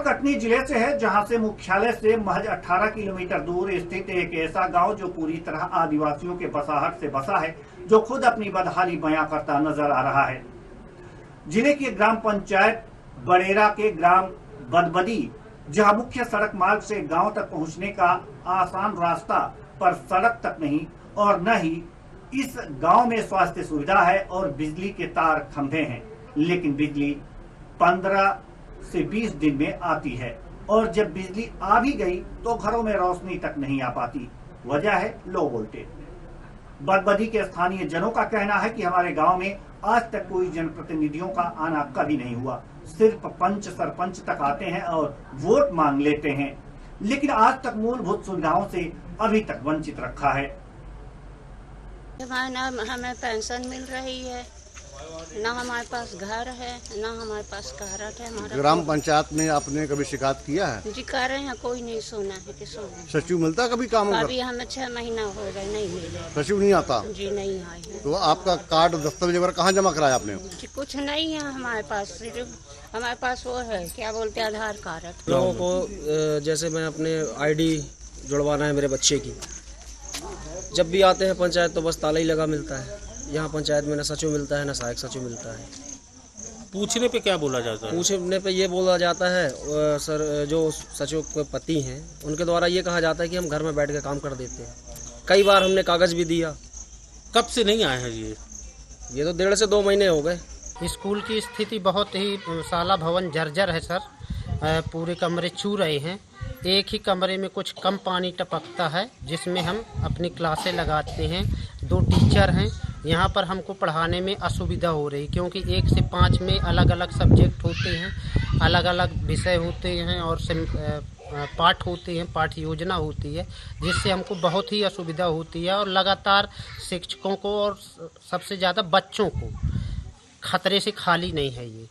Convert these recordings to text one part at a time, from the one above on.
कटनी जिले से है, जहां से मुख्यालय से महज 18 किलोमीटर दूर स्थित एक ऐसा गांव जो पूरी तरह आदिवासियों के बसाहट से बसा है, जो खुद अपनी बदहाली बयां करता नजर आ रहा है। जिले की ग्राम पंचायत बड़ेरा के ग्राम बदबदी, जहां मुख्य सड़क मार्ग से गांव तक पहुंचने का आसान रास्ता पर सड़क तक नहीं और न ही इस गांव में स्वास्थ्य सुविधा है और बिजली के तार खंभे हैं, लेकिन बिजली 15 से 20 दिन में आती है और जब बिजली आ भी गई तो घरों में रोशनी तक नहीं आ पाती। वजह है लो वोल्टेज। बदबदी के स्थानीय जनों का कहना है कि हमारे गांव में आज तक कोई जनप्रतिनिधियों का आना कभी नहीं हुआ, सिर्फ पंच सरपंच तक आते हैं और वोट मांग लेते हैं, लेकिन आज तक मूलभूत सुविधाओं से अभी तक वंचित रखा है। हमें पेंशन मिल रही है, ना हमारे पास घर है, ना हमारे पास कारट है। हमारा ग्राम पंचायत में आपने कभी शिकायत किया है? जी कर रहे हैं, कोई नहीं सुना है कि सुना। सचिव मिलता कभी काम? अभी हमें 6 महीना हो गए नहीं मिले। सचिव नहीं आता? जी नहीं आए हैं। तो आपका कार्ड दस्तावेज वगैरह कहाँ जमा कराया आपने? जी कुछ नहीं है हमारे पास, सिर्फ हमारे पास वो है क्या बोलते हैं आधार कार्ड। लोगों को जैसे मैं अपने ID जुड़वाना है मेरे बच्चे की, जब भी आते हैं पंचायत तो बस ताला ही लगा मिलता है। यहाँ पंचायत में न सचिव मिलता है, न सहायक सचिव मिलता है। पूछने पे क्या बोला जाता है? पूछने पे ये बोला जाता है सर, जो सचिव के पति हैं उनके द्वारा ये कहा जाता है कि हम घर में बैठ के काम कर देते हैं। कई बार हमने कागज भी दिया। कब से नहीं आए हैं ये तो 1.5 से 2 महीने हो गए। स्कूल की स्थिति बहुत ही शाला भवन जर्जर है सर, पूरे कमरे छू रहे हैं। एक ही कमरे में कुछ कम पानी टपकता है, जिसमें हम अपनी क्लासें लगाते हैं। 2 टीचर हैं, यहाँ पर हमको पढ़ाने में असुविधा हो रही, क्योंकि 1 से 5 में अलग अलग सब्जेक्ट होते हैं, अलग अलग विषय होते हैं और पाठ होते हैं, पाठ योजना होती है, जिससे हमको बहुत ही असुविधा होती है और लगातार शिक्षकों को और सबसे ज़्यादा बच्चों को खतरे से खाली नहीं है ये।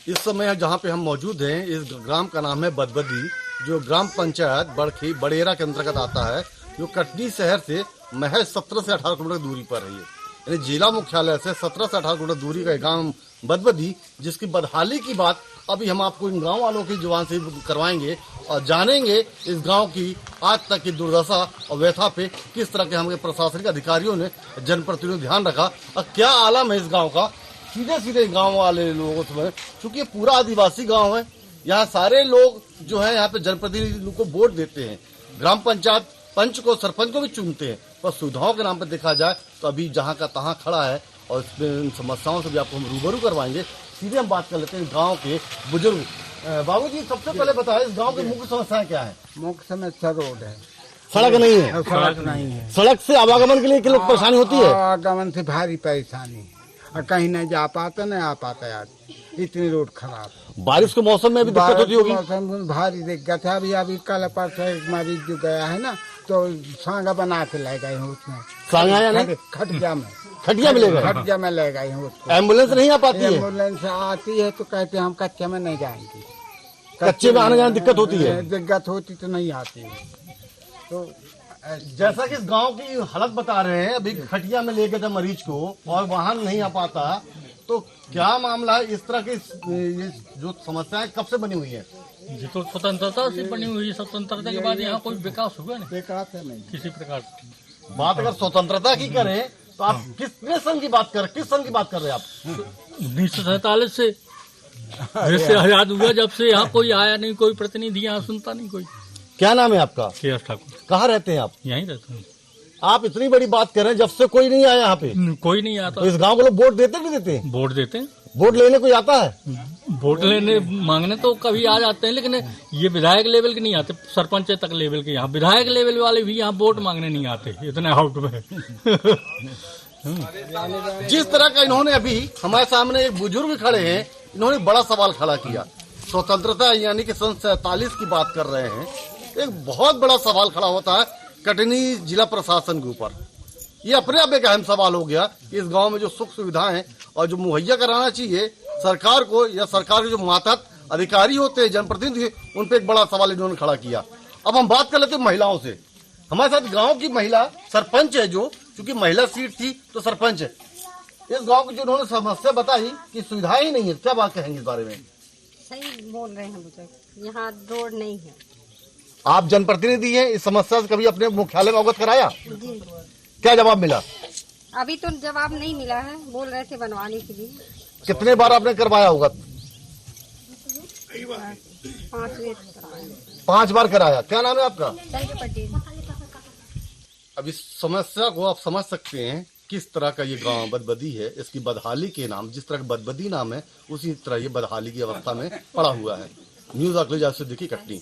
इस समय जहाँ पे हम मौजूद हैं, इस ग्राम का नाम है बदबदी, जो ग्राम पंचायत बड़खी बड़ेरा के अंतर्गत आता है, जो कटनी शहर से महज 17 से 18 किलोमीटर दूरी पर है। यानी जिला मुख्यालय से 17 से 18 किलोमीटर दूरी का गांव बदबदी, जिसकी बदहाली की बात अभी हम आपको इन गांव वालों की जुबान से करवाएंगे और जानेंगे इस गांव की आज तक की दुर्दशा और व्यथा पे किस तरह के हमारे प्रशासनिक अधिकारियों ने जनप्रतिनिधियों ध्यान रखा और क्या आलम है इस गाँव का। सीधे गाँव वाले लोगों से, चूंकि ये पूरा आदिवासी गाँव है, यहाँ सारे लोग जो है यहाँ पे जनप्रतिनिधि को वोट देते हैं, ग्राम पंचायत पंच को सरपंच को भी चुनते हैं, पर सुविधाओं के नाम पर देखा जाए तो अभी जहाँ का तहाँ खड़ा है और इसमें इन समस्याओं से भी आपको हम रूबरू करवाएंगे। सीधे हम बात कर लेते हैं गांव के बुजुर्ग। बाबूजी, सबसे पहले बताएं इस गांव की मुख्य समस्याएं क्या है? मुख्य समस्या रोड है, सड़क नहीं है। सड़क नहीं है। सड़क से आवागमन के लिए किन लोग परेशानी होती है? आवागमन से भारी परेशानी है और कहीं नहीं जा पाता, नहीं आ पाता यार, इतनी रोड खराब। बारिश के मौसम में भी दिक्कत होती होगी? मौसम में भारी दिक्कत है। अभी कल परसों एक मरीज जो गया है ना, तो सांगा बना के ले गए हैं उसमें। सांगा यानी खटिया में? खटिया में ले गए? खटिया में ले गए हैं उसको। एम्बुलेंस नहीं आ पाती है? एम्बुलेंस आती है तो कहते हैं हम कच्चे में नहीं जाएंगे। कच्चे में आने जाने दिक्कत होती है? दिक्कत होती तो नहीं आती है। तो जैसा कि इस गांव की हालत बता रहे हैं, अभी खटिया में ले गए थे मरीज को और वाहन नहीं आ पाता, तो क्या मामला है? इस तरह की ये जो समस्याएं कब से बनी हुई है? ये तो स्वतंत्रता से बनी हुई है। स्वतंत्रता के बाद यहाँ कोई विकास हुआ नहीं, विकास है नहीं किसी प्रकार से। बात अगर स्वतंत्रता की करें तो आप किस सन की बात कर रहे हैं आप? 1947 से देश से आजाद हुआ, जब से यहाँ कोई आया नहीं, कोई प्रतिनिधि यहाँ सुनता नहीं कोई। क्या नाम है आपका? के ठाकुर। कहाँ रहते हैं आप? यहीं रहते हैं। आप इतनी बड़ी बात कर रहे हैं, जब से कोई नहीं आया यहाँ पे? कोई नहीं आता। तो इस गांव के लोग वोट देते नहीं देते? वोट देते हैं। वोट लेने कोई आता है? वोट लेने मांगने तो कभी आ जाते हैं, लेकिन ये विधायक लेवल के नहीं आते, सरपंच तक लेवल के। यहाँ विधायक लेवल वाले भी यहाँ वोट मांगने नहीं आते, इतने आउट में। जिस तरह का इन्होंने अभी हमारे सामने एक बुजुर्ग खड़े हैं, इन्होंने बड़ा सवाल खड़ा किया। स्वतंत्रता यानी कि सन 47 की बात कर रहे हैं। एक बहुत बड़ा सवाल खड़ा होता है कटनी जिला प्रशासन के ऊपर। ये अपने आप एक अहम सवाल हो गया कि इस गांव में जो सुख सुविधाएं और जो मुहैया कराना चाहिए सरकार को, या सरकार के जो मातहत अधिकारी होते हैं, जनप्रतिनिधि, उन पे एक बड़ा सवाल इन्होंने खड़ा किया। अब हम बात कर लेते हैं महिलाओं से। हमारे साथ गांव की महिला सरपंच है, जो चूंकि महिला सीट थी तो सरपंच है। इस गांव की जो उन्होंने समस्या बताई कि सुविधाएं ही नहीं है, क्या बात कहेंगे इस बारे में? सही बोल रहे हैं बुजुर्ग, यहाँ रोड नहीं है। आप जनप्रतिनिधि हैं, इस समस्या से कभी अपने मुख्यालय में अवगत कराया? जी क्या जवाब मिला? अभी तो जवाब नहीं मिला है, बोल रहे थे बनवाने के लिए। कितने बार आपने करवाया होगा? 5 बार कराया। क्या नाम है आपका? संजय पटेल। अब इस समस्या को आप समझ सकते हैं किस तरह का ये गांव बदबदी है। इसकी बदहाली के नाम, जिस तरह का बदबदी नाम है, उसी तरह ये बदहाली की अवस्था में पड़ा हुआ है। न्यूज अखिलेश से देखी कटनी।